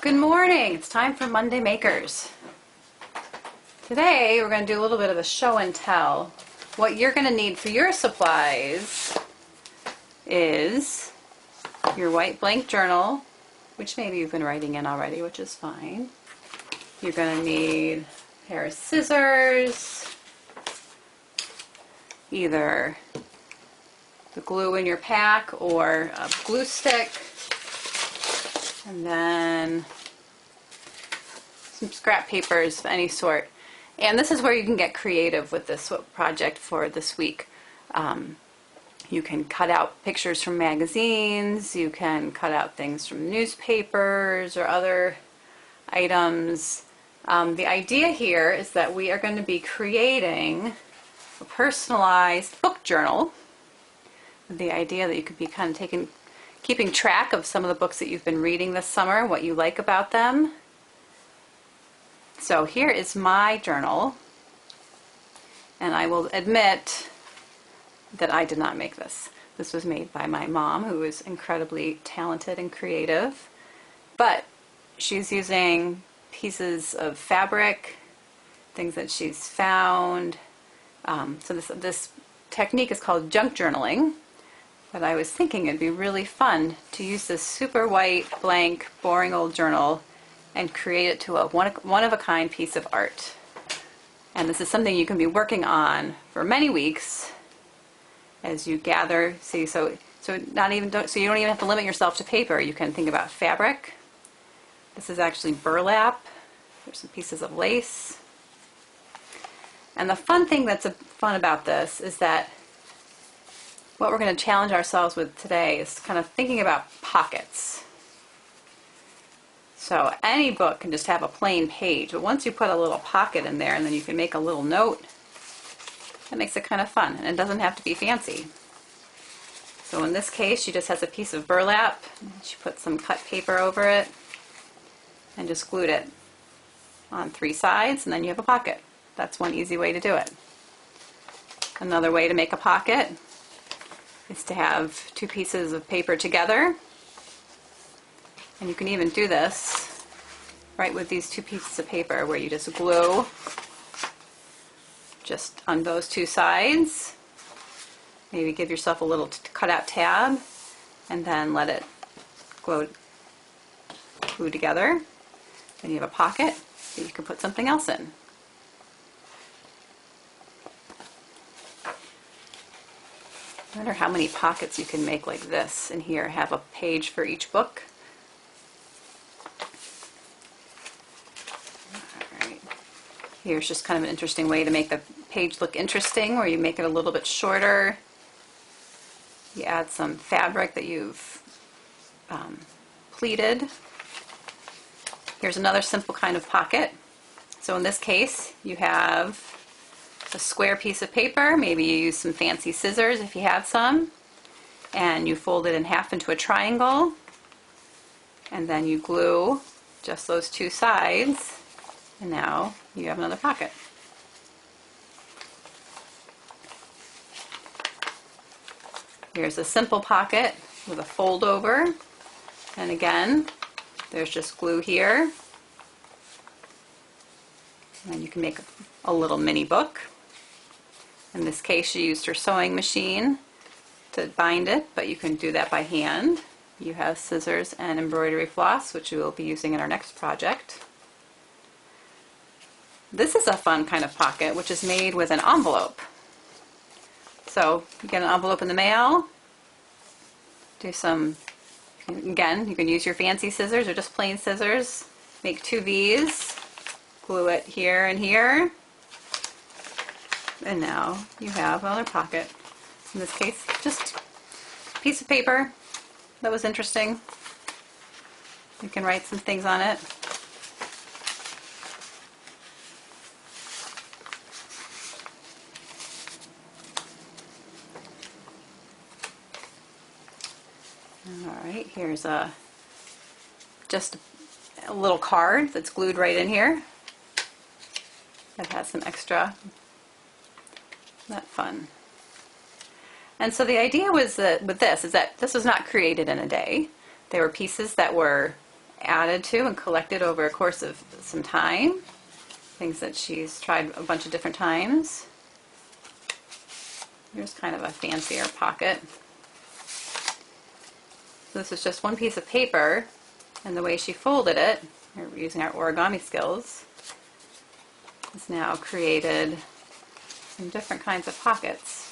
Good morning. It's time for Monday Makers. Today we're going to do a little bit of a show and tell. What you're going to need for your supplies is your white blank journal, which maybe you've been writing in already, which is fine. You're going to need a pair of scissors, either the glue in your pack or a glue stick, and then some scrap papers of any sort. And this is where you can get creative with this project for this week. You can cut out pictures from magazines, you can cut out things from newspapers or other items. The idea here is that we are going to be creating a personalized book journal. The idea that you could be kind of keeping track of some of the books that you've been reading this summer, what you like about them. So here is my journal, and I will admit that I did not make this. This was made by my mom, who is incredibly talented and creative, but she's using pieces of fabric, things that she's found. So this technique is called junk journaling. But I was thinking it'd be really fun to use this super white, blank, boring old journal and create it to a one-of-a-kind piece of art. And this is something you can be working on for many weeks as you gather. See, so you don't even have to limit yourself to paper. You can think about fabric. This is actually burlap. There's some pieces of lace. And the fun thing that's fun about this is that what we're going to challenge ourselves with today is kind of thinking about pockets. So any book can just have a plain page, but once you put a little pocket in there and then you can make a little note, that makes it kind of fun, and it doesn't have to be fancy. So in this case, she just has a piece of burlap. She put some cut paper over it and just glued it on 3 sides, and then you have a pocket. That's one easy way to do it. Another way to make a pocket is to have 2 pieces of paper together, and you can even do this right with these 2 pieces of paper where you just glue just on those 2 sides. Maybe give yourself a little cutout tab and then let it glue together. Then you have a pocket that you can put something else in. I wonder how many pockets you can make like this in here. Have a page for each book. Alright. Here's just kind of an interesting way to make the page look interesting, where you make it a little bit shorter. You add some fabric that you've pleated. Here's another simple kind of pocket. So in this case, you have a square piece of paper. Maybe you use some fancy scissors if you have some, and you fold it in half into a triangle, and then you glue just those 2 sides, and now you have another pocket. Here's a simple pocket with a fold over, and again there's just glue here, and you can make a little mini book. In this case, she used her sewing machine to bind it, but you can do that by hand. You have scissors and embroidery floss, which we will be using in our next project. This is a fun kind of pocket, which is made with an envelope. So you get an envelope in the mail, again, you can use your fancy scissors or just plain scissors, make 2 V's, glue it here and here, and now you have another pocket. In this case, just a piece of paper that was interesting. You can write some things on it. Alright, here's just a little card that's glued right in here. It has some extra. Isn't that fun? And so the idea was that with this is that this was not created in a day. They were pieces that were added to and collected over a course of some time. Things that she's tried a bunch of different times. Here's kind of a fancier pocket. So this is just one piece of paper, and the way she folded it, we're using our origami skills, has now created some different kinds of pockets.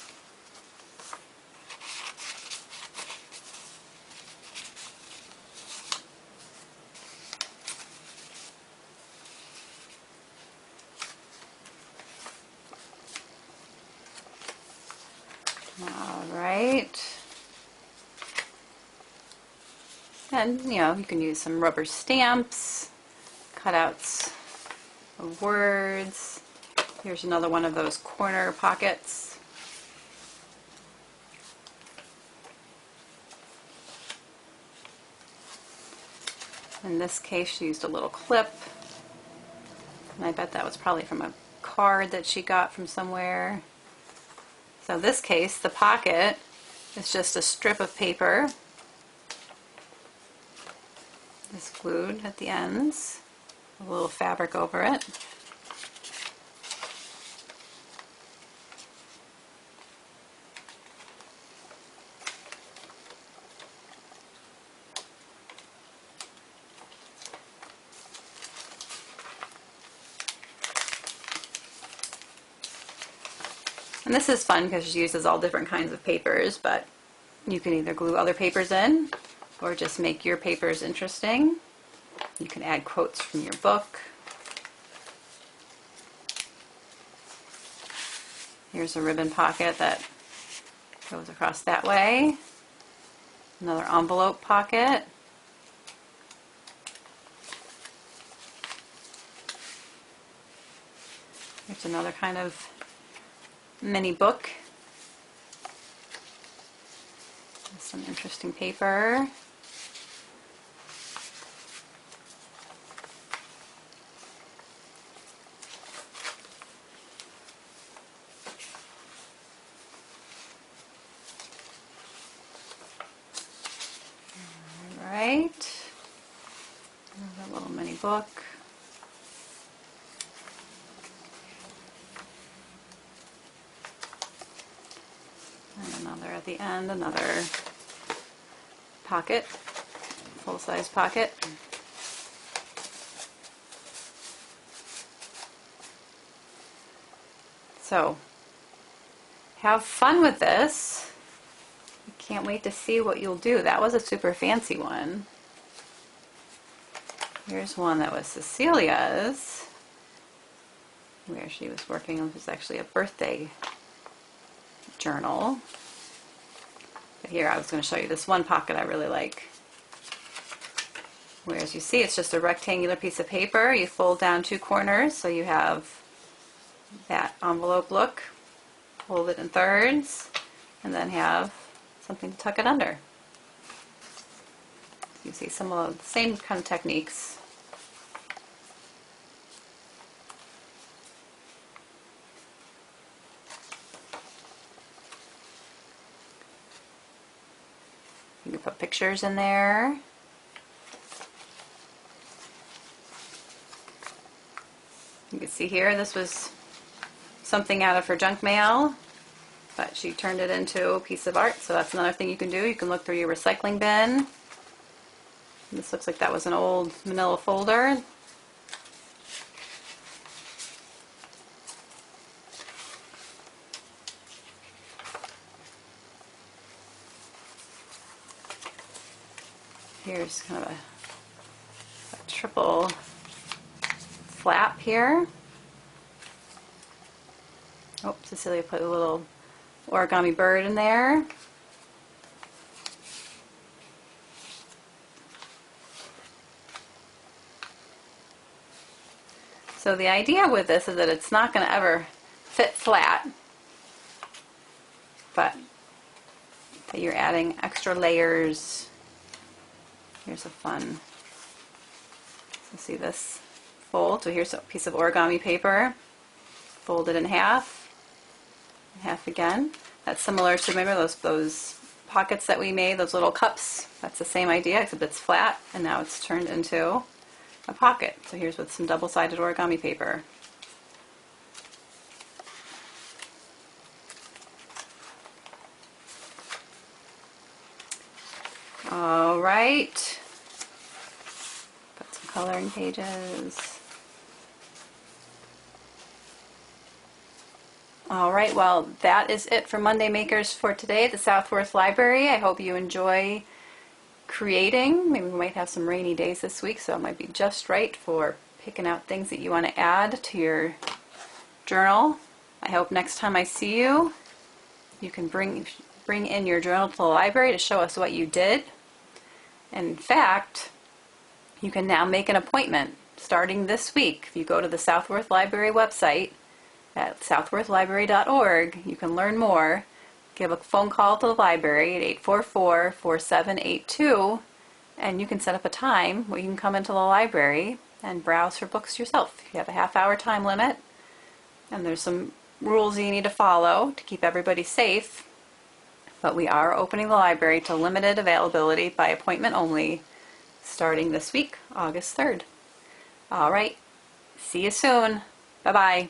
All right. And, you know, you can use some rubber stamps, cutouts of words. Here's another one of those corner pockets. In this case, she used a little clip. And I bet that was probably from a card that she got from somewhere. So in this case, the pocket is just a strip of paper. It's glued at the ends, a little fabric over it. And this is fun because she uses all different kinds of papers, but you can either glue other papers in or just make your papers interesting. You can add quotes from your book. Here's a ribbon pocket that goes across that way. Another envelope pocket. Here's another kind of mini book. Some interesting paper. All right. Another little mini book. And another at the end, another pocket, full-size pocket. So, have fun with this. I can't wait to see what you'll do. That was a super fancy one. Here's one that was Cecilia's, where she was working. It was actually a birthday journal. But here I was going to show you this one pocket I really like. Where, as you see, it's just a rectangular piece of paper. You fold down two corners so you have that envelope look. Fold it in thirds and then have something to tuck it under. You see some of the same kind of techniques. You can put pictures in there. You can see here, this was something out of her junk mail, but she turned it into a piece of art, so that's another thing you can do. You can look through your recycling bin. This looks like that was an old manila folder. Here's kind of a triple flap here. Oh, Cecilia put a little origami bird in there. So the idea with this is that it's not going to ever fit flat, but that you're adding extra layers. Here's a fun, so see this fold. So here's a piece of origami paper, fold it in half again. That's similar to, remember those pockets that we made, those little cups, that's the same idea, except it's flat, and now it's turned into a pocket. So here's with some double-sided origami paper. All right, put some coloring pages. All right, well, that is it for Monday Makers for today at the Southworth Library. I hope you enjoy creating. Maybe we might have some rainy days this week, so it might be just right for picking out things that you want to add to your journal. I hope next time I see you, you can bring in your journal to the library to show us what you did. And in fact, you can now make an appointment starting this week. If you go to the Southworth Library website at southworthlibrary.org, you can learn more. Give a phone call to the library at 844-4782, and you can set up a time where you can come into the library and browse for books yourself. You have a half-hour time limit, and there's some rules you need to follow to keep everybody safe. But we are opening the library to limited availability by appointment only starting this week, August 3rd. All right, see you soon. Bye-bye.